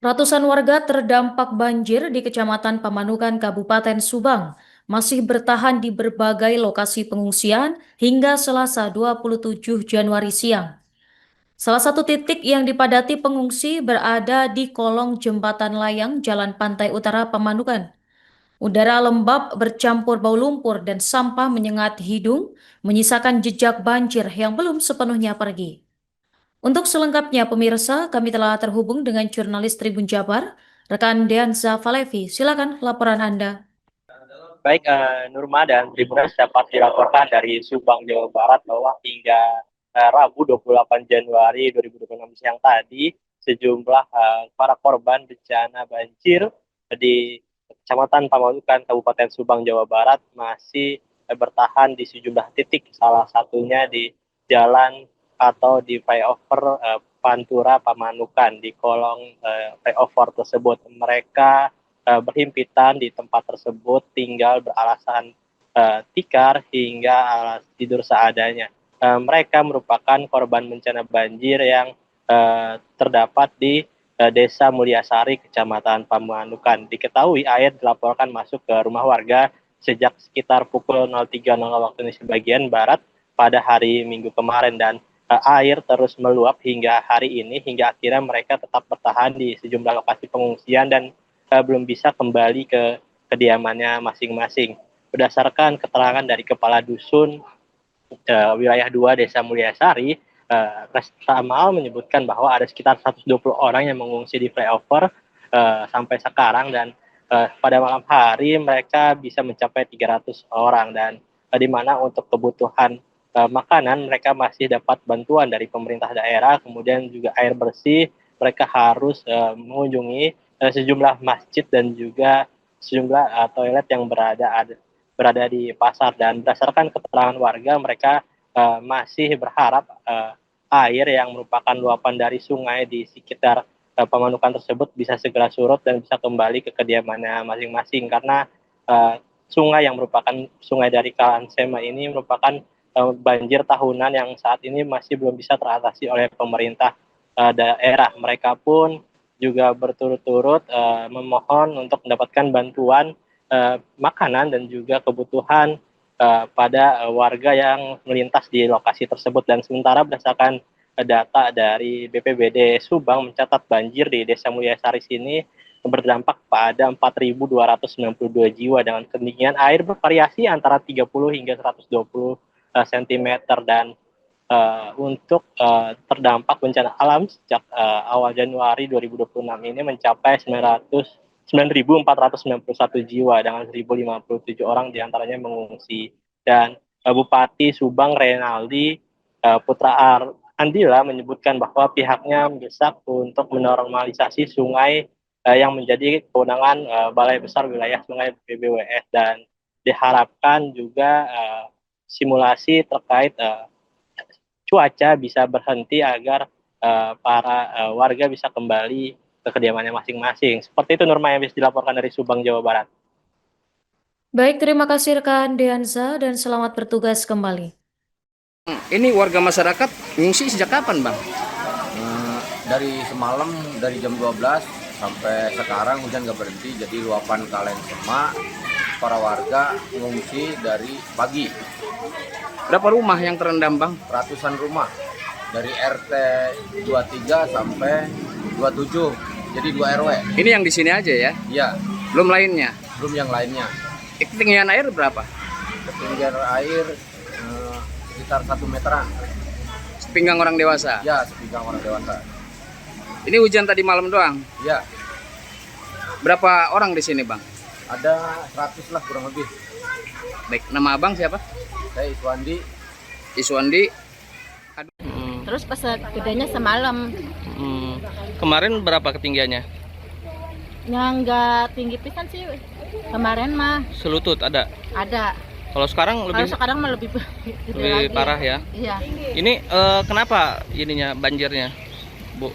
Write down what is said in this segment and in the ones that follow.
Ratusan warga terdampak banjir di Kecamatan Pamanukan, Kabupaten Subang, masih bertahan di berbagai lokasi pengungsian hingga Selasa 27 Januari siang. Salah satu titik yang dipadati pengungsi berada di kolong jembatan layang Jalan Pantai Utara Pamanukan. Udara lembab bercampur bau lumpur dan sampah menyengat hidung, menyisakan jejak banjir yang belum sepenuhnya pergi. Untuk selengkapnya pemirsa, kami telah terhubung dengan jurnalis Tribun Jabar, rekan Deanza Falevi. Silakan laporan Anda. Baik, Nurma dan Tribuners dapat dilaporkan dari Subang, Jawa Barat bahwa hingga Rabu 28 Januari 2026 siang tadi, sejumlah para korban bencana banjir di Kecamatan Pamanukan, Kabupaten Subang, Jawa Barat masih bertahan di sejumlah titik, salah satunya di jalan atau di flyover Pantura Pamanukan. Di kolong flyover tersebut mereka berhimpitan di tempat tersebut, tinggal beralasan tikar hingga alas tidur seadanya. Mereka merupakan korban bencana banjir yang terdapat di Desa Mulyasari, Kecamatan Pamanukan. Diketahui air dilaporkan masuk ke rumah warga sejak sekitar pukul 03.00 waktu Indonesia bagian Barat pada hari Minggu kemarin, dan air terus meluap hingga hari ini, hingga akhirnya mereka tetap bertahan di sejumlah lokasi pengungsian dan belum bisa kembali ke kediamannya masing-masing. Berdasarkan keterangan dari Kepala Dusun Wilayah 2 Desa Mulyasari, Restamal menyebutkan bahwa ada sekitar 120 orang yang mengungsi di flyover sampai sekarang, dan pada malam hari mereka bisa mencapai 300 orang, dan di mana untuk kebutuhan makanan mereka masih dapat bantuan dari pemerintah daerah, kemudian juga air bersih mereka harus mengunjungi sejumlah masjid dan juga sejumlah toilet yang berada di pasar. Dan berdasarkan keterangan warga, mereka masih berharap air yang merupakan luapan dari sungai di sekitar Pamanukan tersebut bisa segera surut dan bisa kembali ke kediamannya masing-masing, karena sungai yang merupakan sungai dari Kalansema ini merupakan banjir tahunan yang saat ini masih belum bisa teratasi oleh pemerintah daerah. Mereka pun juga berturut-turut memohon untuk mendapatkan bantuan makanan dan juga kebutuhan pada warga yang melintas di lokasi tersebut. Dan sementara berdasarkan data dari BPBD Subang mencatat banjir di Desa Mulyasari sini berdampak pada 4.292 jiwa dengan ketinggian air bervariasi antara 30 hingga 120 cm, dan untuk terdampak bencana alam sejak awal Januari 2026 ini mencapai 9.491 jiwa dengan 1.057 orang diantaranya mengungsi. Dan Bupati Subang Renaldi Putra Andila menyebutkan bahwa pihaknya mendesak untuk menormalisasi sungai yang menjadi kewenangan Balai Besar Wilayah Sungai BBWS, dan diharapkan juga simulasi terkait cuaca bisa berhenti agar para warga bisa kembali ke kediamannya masing-masing. Seperti itu Nurma yang bisa dilaporkan dari Subang, Jawa Barat. Baik, terima kasih rekan Deanza dan selamat bertugas kembali. Ini warga masyarakat ngungsi sejak kapan, Bang? Dari semalam, dari jam 12 sampai sekarang hujan nggak berhenti, jadi luapan Kalen Semak, para warga mengungsi dari pagi. Berapa rumah yang terendam, Bang? Ratusan rumah dari RT 23 sampai 27, jadi 2 RW. Ini yang di sini aja ya? Iya, Belum lainnya? belum yang lainnya. Ketinggian air berapa? Ketinggian air sekitar 1 meteran. Sepinggang orang dewasa? Ya, sepinggang orang dewasa. Ini hujan tadi malam doang? Ya, Berapa orang di sini, Bang? ada 100 lah kurang lebih. Baik, nama Abang siapa? Saya Iswandi. Iswandi. Terus pas gedenya semalam, Kemarin berapa ketinggiannya? yang nggak tinggi pisan sih kemarin mah Selutut ada. ada. Kalau sekarang Kalau lebih sekarang mah lebih gede lebih lagi. parah ya. Iya, Ini kenapa ininya banjirnya, Bu?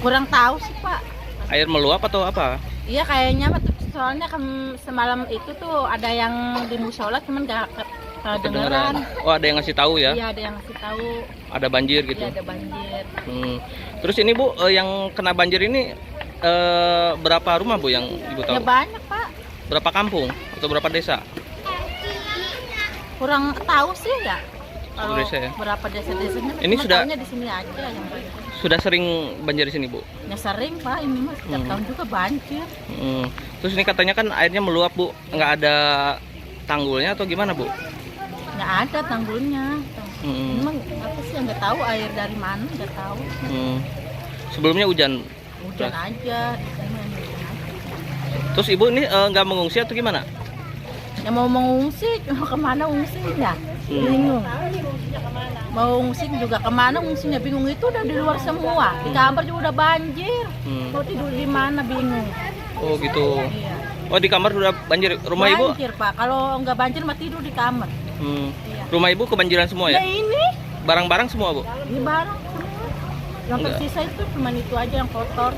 kurang tahu sih Pak. Air meluap atau apa? Iya kayaknya soalnya semalam itu tuh ada yang di musola cuman nggak kedengeran. Oh, ada yang ngasih tahu ya? Iya ada yang ngasih tahu. Ada banjir gitu. Iya ada banjir. Terus ini Bu, yang kena banjir ini berapa rumah Bu yang Ibu Ya tahu? banyak Pak, Berapa kampung atau berapa desa? kurang tahu sih ya. Kalau Desa ya? berapa desa-desanya, Ini cuma sudah- tahunya di sini aja yang banyak. Sudah sering banjir di sini Bu? Ya sering Pak, ini mah setiap tahun juga banjir. Hmm. Terus ini katanya kan airnya meluap Bu, nggak ada tanggulnya atau gimana Bu? Nggak ada tanggulnya. Hmm. Memang apa sih yang nggak tahu air dari mana, nggak tahu. Hmm. Sebelumnya hujan. Hujan aja, di sini mah hujan aja. Terus Ibu ini nggak mengungsi atau gimana? Ya mau mengungsi, cuma kemana ngungsinya? Bingung. Mau ngungsi juga kemana ngungsinya? Bingung, itu udah di luar semua. Di kamar juga udah banjir. Mau tidur di mana bingung. Oh gitu. Iya. Oh di kamar sudah banjir. Rumah Ibu? Banjir Pak, kalau nggak banjir mah tidur di kamar. Hmm. Iya. Rumah Ibu kebanjiran semua Ya ya? ini, Barang-barang semua Bu? ini barang semua. Yang Enggak. tersisa itu cuma itu aja yang kotor.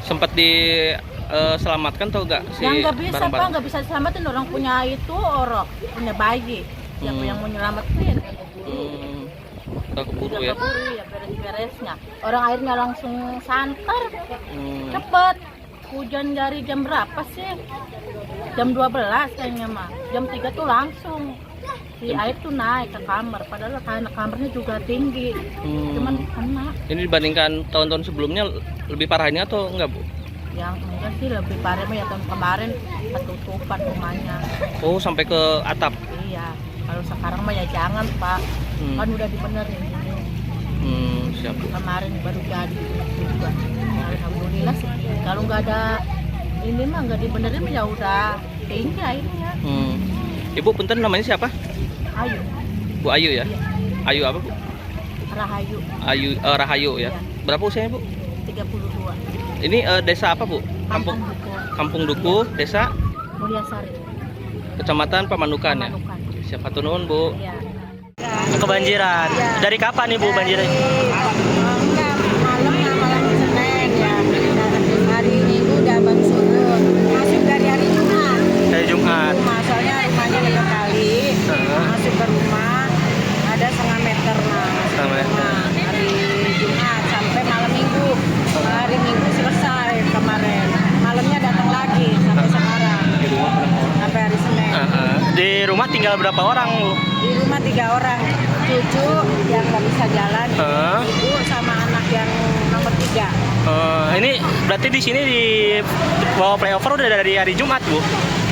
Sempat diselamatkan atau enggak si Yang nggak bisa Pak, barang-barang? nggak bisa diselamatin, orang punya itu orok, punya bayi. Siapa yang mau nyelamatin? Udah keburu Udah ya? keburu ya beres-beresnya. Orang airnya langsung santer. Hmm. Cepet. Hujan dari jam berapa sih? Jam 12 kayaknya mah. Jam 3 tuh langsung. Si air tuh naik ke kamar. Padahal karena kamarnya juga tinggi. Cuman kena. Ini dibandingkan tahun-tahun sebelumnya lebih parah ini atau enggak Bu? Yang enggak sih lebih parah mah ya tahun kemarin ketutupan rumahnya. Oh sampai ke atap? Iya. Kalau sekarang mah ya jangan Pak. Kan udah dibenerin. Siap Bu. Kemarin baru jadi juga. Alhamdulillah sih. Kalau nggak ada ini mah nggak dibenerin ya udah tinggi airnya. Ibu punten namanya siapa? Ayo, Bu Ayu ya? Ayu apa Bu? Rahayu Ayu Rahayu ya? Iya. Berapa usianya Bu? 32. Ini desa apa Bu? Kampung Kampung Duku, desa Mulyasari. Kecamatan Pamanukan ya? Pamanukan. Siapa tuh nuhun Bu? Iya. Kebanjiran. Dari kapan Ibu banjirnya? Enggak, malam Senin ya. Hari Minggu udah baru surut. Masuk dari hari Jumat. Dari Jumat. Soalnya rumahnya dekat kali. Masuk ke rumah ada setengah meter lah. Setengah meter. Hari Jumat sampai malam Minggu. Hari Minggu selesai kemarin. Malamnya datang lagi sampai sekarang. Sampai hari Senin. Di rumah tinggal berapa orang Bu? Di rumah 3 orang. Cucu yang nggak bisa jalan, ibu sama anak yang nomor 3. Ini berarti di sini di bawah flyover udah dari hari Jumat Bu?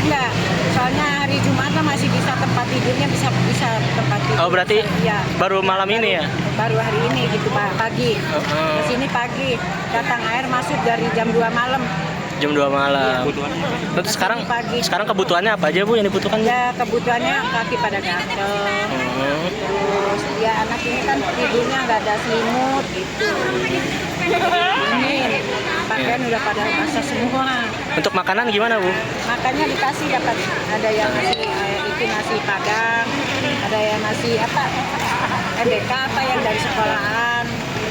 Enggak, soalnya hari Jumat kan masih bisa tempat tidurnya bisa tempat tidur. Oh berarti Iya. baru malam ini ya? Baru hari ini gitu Pak, pagi. Ke sini pagi, datang air masuk dari jam 2 malam. Jam 2 malam. Terus sekarang kebutuhannya apa aja Bu yang dibutuhkan? Ya kebutuhannya kaki pada gatel. Terus ya anak ini kan tidurnya nggak ada selimut gitu. Ini pakaian udah pada basah semua. Untuk makanan gimana Bu? Makanya dikasih dapat ada yang ngasih itu nasi padang, ada yang ngasih apa MBK apa yang dari sekolahan.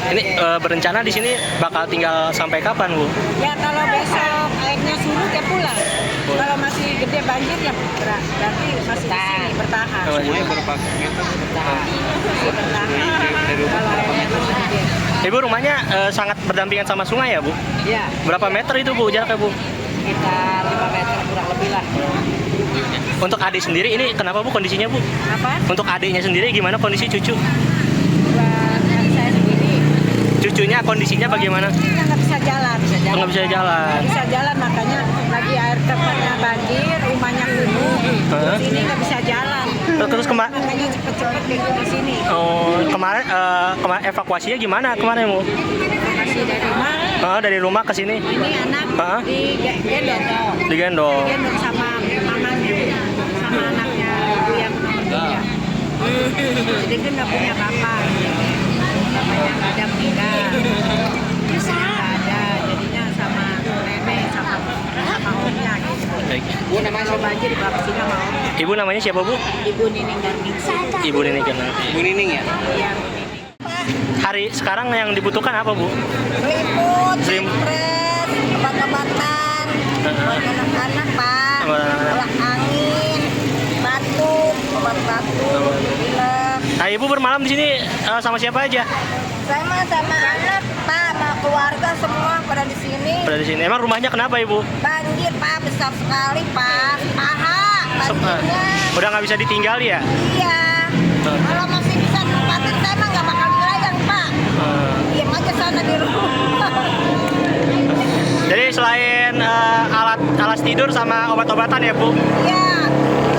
Ini berencana di sini bakal tinggal sampai kapan Bu? Ya kalau besok airnya surut ya pulang. Kalau masih gede banjir ya berarti masih di sini bertahan. Masih bertahan. Kalau airnya masih gede. Ibu rumahnya sangat berdampingan sama sungai ya Bu? Ya, Berapa meter itu Bu jaraknya Bu? sekitar 5 meter kurang lebih lah. Untuk adik sendiri ini kenapa Bu kondisinya Bu? Apa? Untuk adiknya sendiri gimana kondisi cucu? Buat adik saya sendiri. Cucunya kondisinya bagaimana? Dia nggak bisa jalan. Nggak bisa jalan. Nggak bisa jalan makanya lagi air tempatnya banjir, rumahnya kumuh. Terus ini nggak bisa jalan. Terus Makanya cepet-cepet gitu di sini. kemarin evakuasinya gimana kemarin Bu? Masih dari rumah. Dari rumah ke sini Ini anak digendong. digendong. Digendong sama mamanya, sama anaknya ibu yang nomor 3. Jadi dia nggak punya bapak. Bapaknya nggak ada meninggal. Nggak ada. Jadinya sama nenek sama omnya gitu. Kalau banjir dibawa ke sini sama omnya. Ibu namanya siapa Bu? Ibu Nining dan Ningsih. Ibu Nining kan. Bu Nining ya? Iya. Hari sekarang yang dibutuhkan apa Bu? Selimut, sempret, obat-obatan, buat anak-anak Pak, Buat anak-anak. olah angin, batuk, obat batuk, pilek. Nah Ibu bermalam di sini sama siapa aja? Saya mah sama anak Pak, keluarga semua pada di sini. Pada di sini. Emang rumahnya kenapa Ibu? Banjir Pak, besar sekali Pak. Paha banjirnya. Udah nggak bisa ditinggali ya? Iya. Kalau masih bisa tempatin saya mah nggak bakal dilayang Pak. Diam aja sana di rumah. Jadi selain alat tidur sama obat-obatan ya Bu? Iya.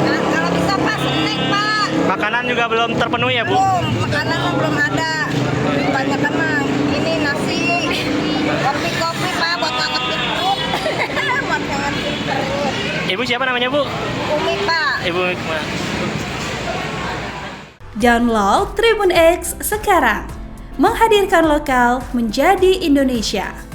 Nah, kalau bisa Pak, snack Pak. Makanan juga belum terpenuhi ya Bu? Belum, makanan mah belum ada. Banyak kan mah ini nasi, kopi Pak buat ngangetin perut. Buat ngangetin perut. Ibu siapa namanya Bu? Umi Pak. Ibu Hikmah. Download Tribun X sekarang. Menghadirkan lokal menjadi Indonesia.